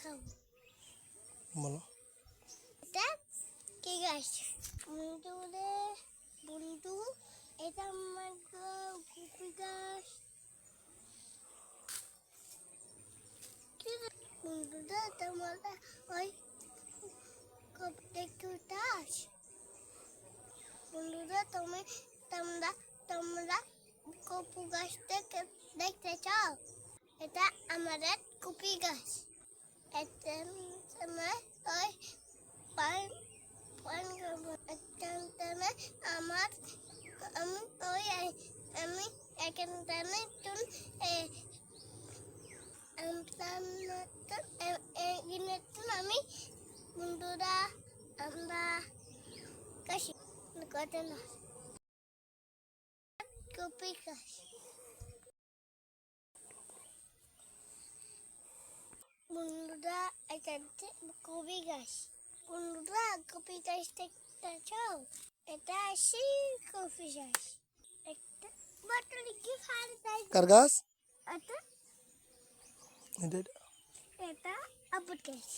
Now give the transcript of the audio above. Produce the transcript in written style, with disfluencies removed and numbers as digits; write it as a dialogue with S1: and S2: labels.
S1: খাবো।
S2: বলো।
S1: এটা কি গাছ? বন্ধু রে বন্ধু, এটা আমার কপি গাছ। কি রে বন্ধুরা, তোমরা ওই কপি দেখতে চাস? বন্ধুরা তোমরা তোমরা কপি গাছ দেখতে চাও? এটা আমাদের কপি গাছ। এটা সময় ওই পান পান করবো। একটা আমার আমি ওই আমি এখানে তুন আমি বন্ধুরা আমরা কাশি কথা না কপি গাছ। বন্ধুরা এটা কপি গাছ। বন্ধুরা কপি গাছ দেখতে চাও? এটা সেই কপি গাছ। একটা বটল কি ফাল তাই
S2: কার গাছ?
S1: এটা
S2: এটা
S1: এটা আবুর গাছ।